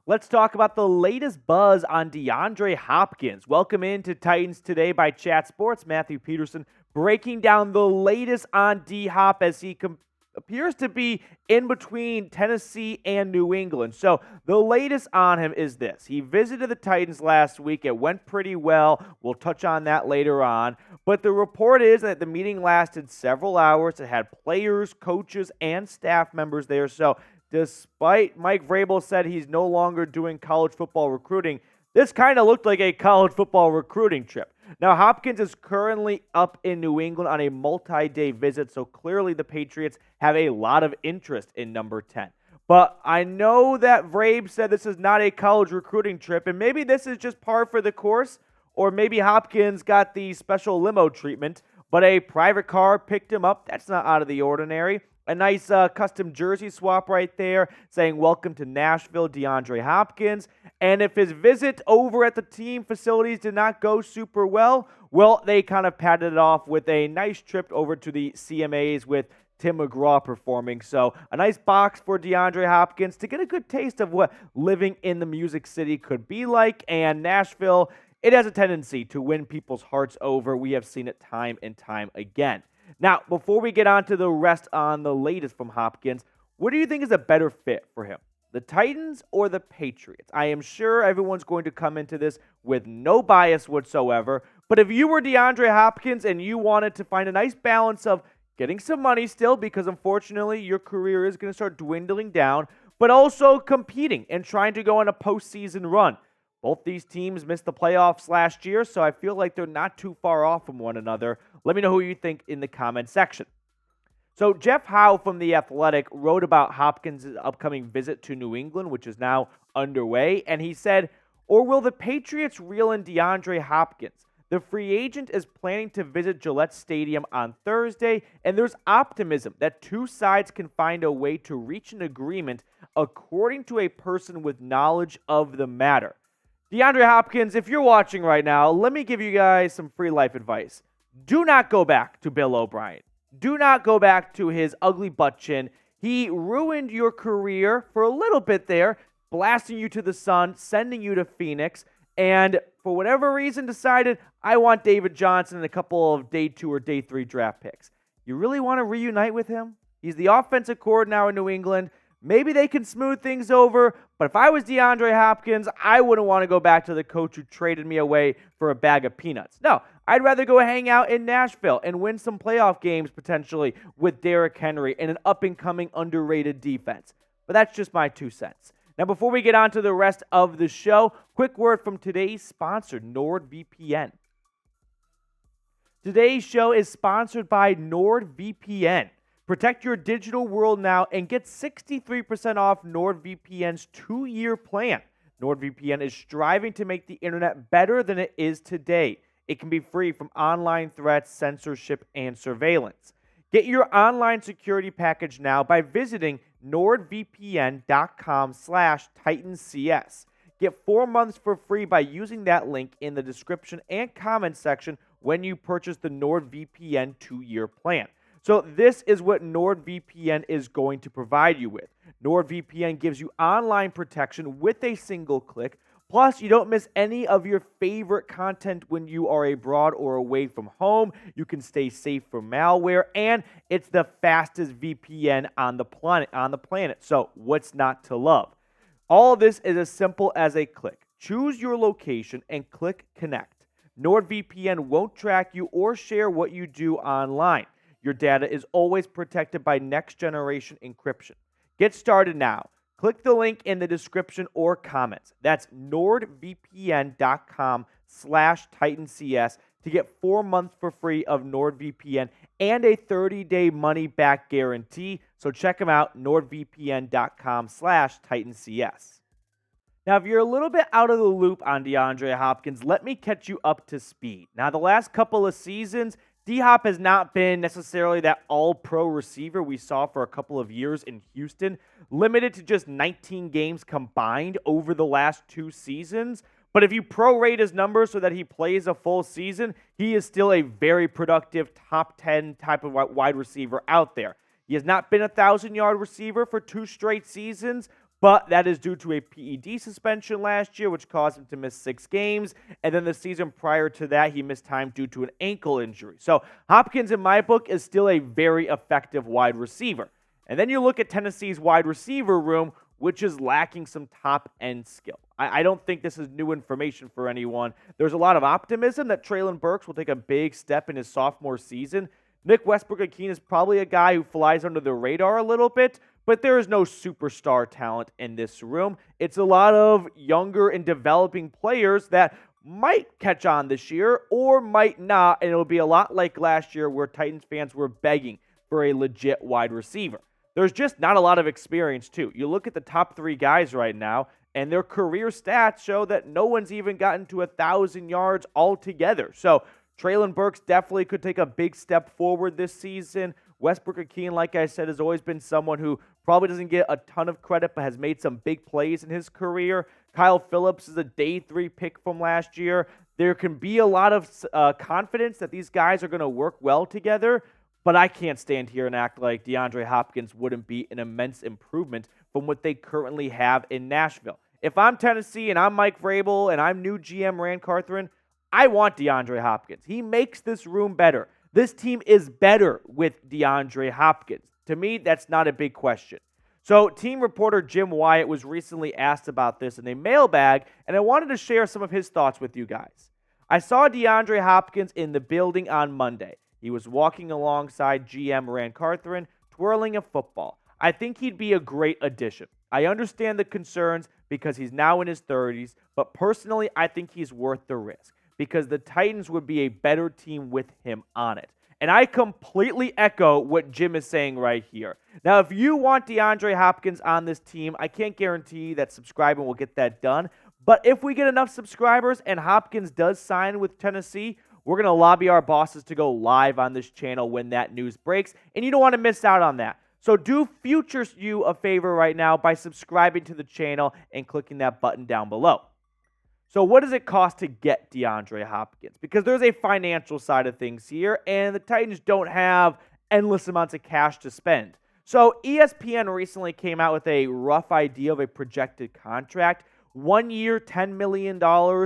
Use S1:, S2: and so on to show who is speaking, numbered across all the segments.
S1: Let's talk about the latest buzz on DeAndre Hopkins. Welcome into Titans Today by Chat Sports. Matthew Peterson breaking down the latest on D-Hop as he appears to be in between Tennessee and New England. So the latest on him is this. He visited the Titans last week. It went pretty well. We'll touch on that later on. But the report is that the meeting lasted several hours. It had players, coaches, and staff members there. So despite Mike Vrabel said he's no longer doing college football recruiting, this kind of looked like a college football recruiting trip. Now, Hopkins is currently up in New England on a multi-day visit, so clearly the Patriots have a lot of interest in number 10. But I know that Vrabel said this is not a college recruiting trip, and maybe this is just par for the course, or maybe Hopkins got the special limo treatment, but a private car picked him up. That's not out of the ordinary. A nice custom jersey swap right there saying, "Welcome to Nashville, DeAndre Hopkins." And if his visit over at the team facilities did not go super well, they kind of padded it off with a nice trip over to the CMAs with Tim McGraw performing. So a nice box for DeAndre Hopkins to get a good taste of what living in the Music City could be like. And Nashville, it has a tendency to win people's hearts over. We have seen it time and time again. Now, before we get on to the rest on the latest from Hopkins, what do you think is a better fit for him? The Titans or the Patriots? I am sure everyone's going to come into this with no bias whatsoever, but if you were DeAndre Hopkins and you wanted to find a nice balance of getting some money still, because unfortunately your career is going to start dwindling down, but also competing and trying to go on a postseason run. Both these teams missed the playoffs last year, so I feel like they're not too far off from one another. Let me know who you think in the comment section. So Jeff Howe from The Athletic wrote about Hopkins' upcoming visit to New England, which is now underway, and he said, "Or will the Patriots reel in DeAndre Hopkins? The free agent is planning to visit Gillette Stadium on Thursday, and there's optimism that two sides can find a way to reach an agreement, according to a person with knowledge of the matter." DeAndre Hopkins, if you're watching right now, let me give you guys some free life advice. Do not go back to Bill O'Brien. Do not go back to his ugly butt chin. He ruined your career for a little bit there, blasting you to the sun, sending you to Phoenix, and for whatever reason decided, I want David Johnson and a couple of day 2 or day 3 draft picks. You really want to reunite with him? He's the offensive coordinator now in New England. Maybe they can smooth things over, but if I was DeAndre Hopkins, I wouldn't want to go back to the coach who traded me away for a bag of peanuts. No, I'd rather go hang out in Nashville and win some playoff games potentially with Derrick Henry and an up-and-coming underrated defense. But that's just my 2 cents. Now, before we get on to the rest of the show, quick word from today's sponsor, NordVPN. Today's show is sponsored by NordVPN. Protect your digital world now and get 63% off NordVPN's 2-year plan. NordVPN is striving to make the internet better than it is today. It can be free from online threats, censorship, and surveillance. Get your online security package now by visiting nordvpn.com/TitansCS. Get 4 months for free by using that link in the description and comments section when you purchase the NordVPN 2-year plan. So this is what NordVPN is going to provide you with. NordVPN gives you online protection with a single click. Plus, you don't miss any of your favorite content when you are abroad or away from home. You can stay safe from malware, and it's the fastest VPN on the planet. So what's not to love? All of this is as simple as a click. Choose your location and click connect. NordVPN won't track you or share what you do online. Your data is always protected by next-generation encryption. Get started now. Click the link in the description or comments. That's nordvpn.com/TitansCS to get 4 months for free of NordVPN and a 30-day money-back guarantee. So check them out, nordvpn.com/TitansCS. Now, if you're a little bit out of the loop on DeAndre Hopkins, let me catch you up to speed. Now, the last couple of seasons, D-Hop has not been necessarily that all-pro receiver we saw for a couple of years in Houston, limited to just 19 games combined over the last 2 seasons. But if you prorate his numbers so that he plays a full season, he is still a very productive top 10 type of wide receiver out there. He has not been a 1,000-yard receiver for 2 straight seasons, but that is due to a PED suspension last year, which caused him to miss 6 games. And then the season prior to that, he missed time due to an ankle injury. So Hopkins, in my book, is still a very effective wide receiver. And then you look at Tennessee's wide receiver room, which is lacking some top-end skill. I don't think this is new information for anyone. There's a lot of optimism that Treylon Burks will take a big step in his sophomore season. Nick Westbrook-Ikhine is probably a guy who flies under the radar a little bit, but there is no superstar talent in this room. It's a lot of younger and developing players that might catch on this year or might not, and it'll be a lot like last year where Titans fans were begging for a legit wide receiver. There's just not a lot of experience, too. You look at the top 3 guys right now, and their career stats show that no one's even gotten to 1,000 yards altogether. So Treylon Burks definitely could take a big step forward this season. Westbrook-Ikhine, like I said, has always been someone who probably doesn't get a ton of credit, but has made some big plays in his career. Kyle Phillips is a day 3 pick from last year. There can be a lot of confidence that these guys are going to work well together, but I can't stand here and act like DeAndre Hopkins wouldn't be an immense improvement from what they currently have in Nashville. If I'm Tennessee and I'm Mike Vrabel and I'm new GM Ran Carthon, I want DeAndre Hopkins. He makes this room better. This team is better with DeAndre Hopkins. To me, that's not a big question. So team reporter Jim Wyatt was recently asked about this in a mailbag, and I wanted to share some of his thoughts with you guys. I saw DeAndre Hopkins in the building on Monday. He was walking alongside GM Ran Carthon, twirling a football. I think he'd be a great addition. I understand the concerns because he's now in his 30s, but personally, I think he's worth the risk because the Titans would be a better team with him on it. And I completely echo what Jim is saying right here. Now, if you want DeAndre Hopkins on this team, I can't guarantee that subscribing will get that done. But if we get enough subscribers and Hopkins does sign with Tennessee, we're going to lobby our bosses to go live on this channel when that news breaks, and you don't want to miss out on that. So do future you a favor right now by subscribing to the channel and clicking that button down below. So what does it cost to get DeAndre Hopkins? Because there's a financial side of things here, and the Titans don't have endless amounts of cash to spend. So ESPN recently came out with a rough idea of a projected contract. 1 year, $10 million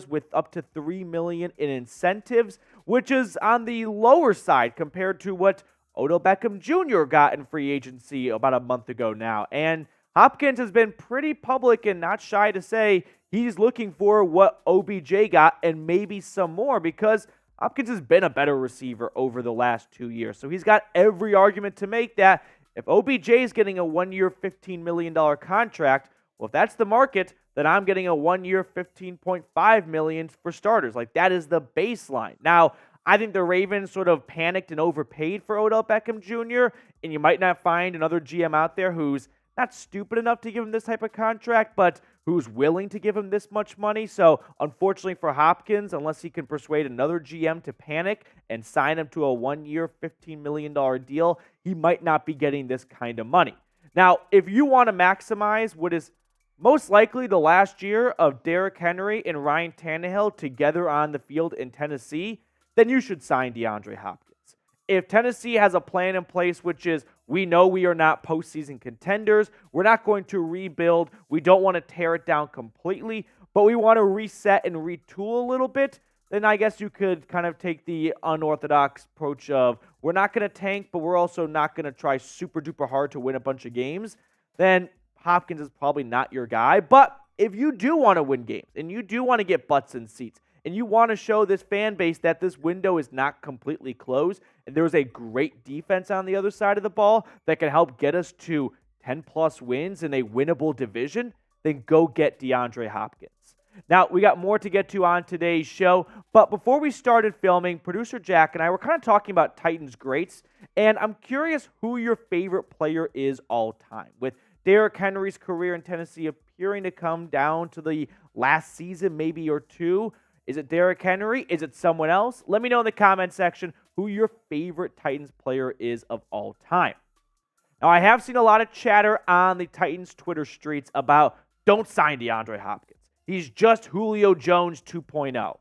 S1: with up to $3 million in incentives, which is on the lower side compared to what Odell Beckham Jr. got in free agency about a month ago now. And Hopkins has been pretty public and not shy to say he's looking for what OBJ got and maybe some more because Hopkins has been a better receiver over the last 2 years. So he's got every argument to make that if OBJ is getting a 1 year, $15 million contract, well, if that's the market, then I'm getting a 1 year, $15.5 million for starters. Like, that is the baseline. Now, I think the Ravens sort of panicked and overpaid for Odell Beckham Jr., and you might not find another GM out there who's not stupid enough to give him this type of contract, but who's willing to give him this much money. So, unfortunately for Hopkins, unless he can persuade another GM to panic and sign him to a 1 year, $15 million deal, he might not be getting this kind of money. Now, if you want to maximize what is most likely the last year of Derrick Henry and Ryan Tannehill together on the field in Tennessee, then you should sign DeAndre Hopkins. If Tennessee has a plan in place, which is we know we are not postseason contenders, we're not going to rebuild, we don't want to tear it down completely, but we want to reset and retool a little bit, then I guess you could kind of take the unorthodox approach of we're not going to tank, but we're also not going to try super duper hard to win a bunch of games. Then Hopkins is probably not your guy. But if you do want to win games and you do want to get butts in seats and you want to show this fan base that this window is not completely closed and there's a great defense on the other side of the ball that can help get us to 10-plus wins in a winnable division, then go get DeAndre Hopkins. Now, we got more to get to on today's show, but before we started filming, producer Jack and I were kind of talking about Titans greats, and I'm curious who your favorite player is all time, with Derrick Henry's career in Tennessee appearing to come down to the last season, maybe or two. Is it Derrick Henry? Is it someone else? Let me know in the comment section who your favorite Titans player is of all time. Now, I have seen a lot of chatter on the Titans Twitter streets about don't sign DeAndre Hopkins. He's just Julio Jones 2.0.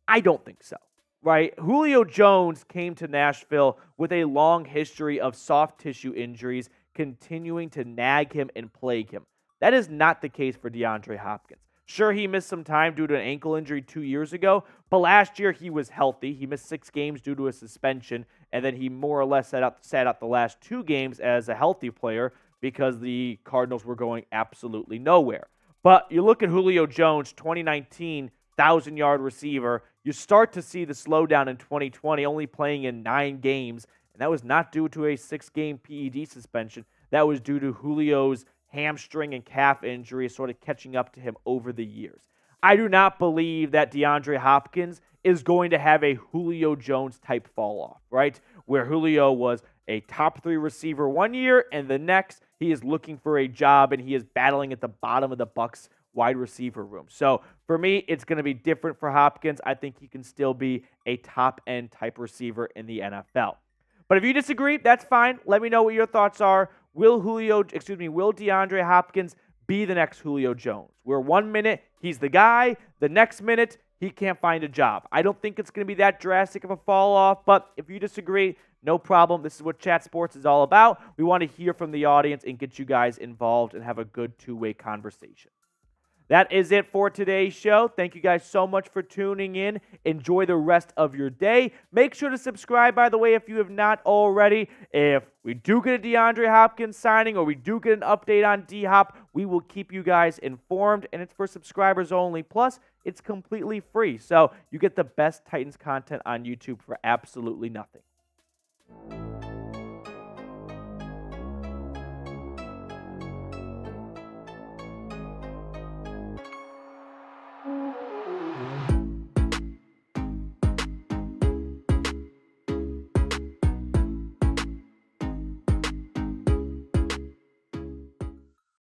S1: I don't think so, right? Julio Jones came to Nashville with a long history of soft tissue injuries continuing to nag him and plague him. That is not the case for DeAndre Hopkins. Sure, he missed some time due to an ankle injury 2 years ago, but last year he was healthy. He missed 6 games due to a suspension, and then he more or less sat out the last 2 games as a healthy player because the Cardinals were going absolutely nowhere. But you look at Julio Jones, 2019, 1,000-yard receiver. You start to see the slowdown in 2020, only playing in 9 games, and that was not due to a 6-game PED suspension. That was due to Julio's hamstring and calf injury sort of catching up to him over the years. I do not believe that DeAndre Hopkins is going to have a Julio Jones type fall off, right? Where Julio was a top 3 receiver one year and the next he is looking for a job and he is battling at the bottom of the Bucs wide receiver room. So for me, it's going to be different for Hopkins. I think he can still be a top end type receiver in the NFL. But if you disagree, that's fine. Let me know what your thoughts are. Will DeAndre Hopkins be the next Julio Jones? Where 1 minute he's the guy, the next minute he can't find a job. I don't think it's going to be that drastic of a fall off, but if you disagree, no problem. This is what Chat Sports is all about. We want to hear from the audience and get you guys involved and have a good two-way conversation. That is it for today's show. Thank you guys so much for tuning in. Enjoy the rest of your day. Make sure to subscribe, by the way, if you have not already. If we do get a DeAndre Hopkins signing or we do get an update on D-Hop, we will keep you guys informed, and it's for subscribers only. Plus, it's completely free, so you get the best Titans content on YouTube for absolutely nothing.